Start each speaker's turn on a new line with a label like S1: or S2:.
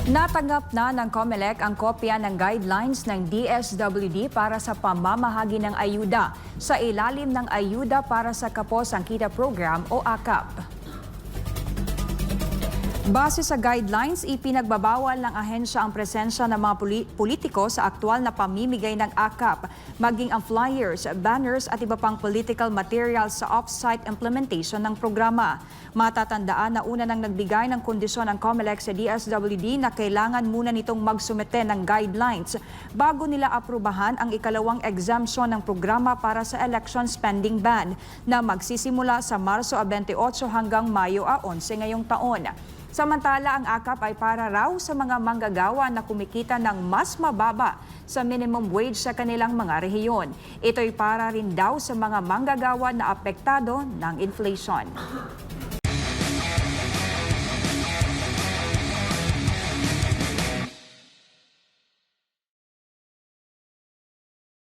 S1: Natanggap na ng COMELEC ang kopya ng guidelines ng DSWD para sa pamamahagi ng ayuda sa ilalim ng Ayuda para sa Kapo-Sangkita Program o AKAP. Base sa guidelines, ipinagbabawal ng ahensya ang presensya ng mga politiko sa aktwal na pamimigay ng AKAP, maging ang flyers, banners at iba pang political materials sa off-site implementation ng programa. Matatandaan na una nang nagbigay ng kondisyon ang COMELEC sa DSWD na kailangan muna nitong magsumite ng guidelines bago nila aprubahan ang ikalawang exemption ng programa para sa election spending ban na magsisimula sa Marso 28 hanggang Mayo 11 ngayong taon. Samantala, ang AKAP ay para raw sa mga manggagawa na kumikita ng mas mababa sa minimum wage sa kanilang mga rehiyon. Ito'y para rin daw sa mga manggagawa na apektado ng inflation.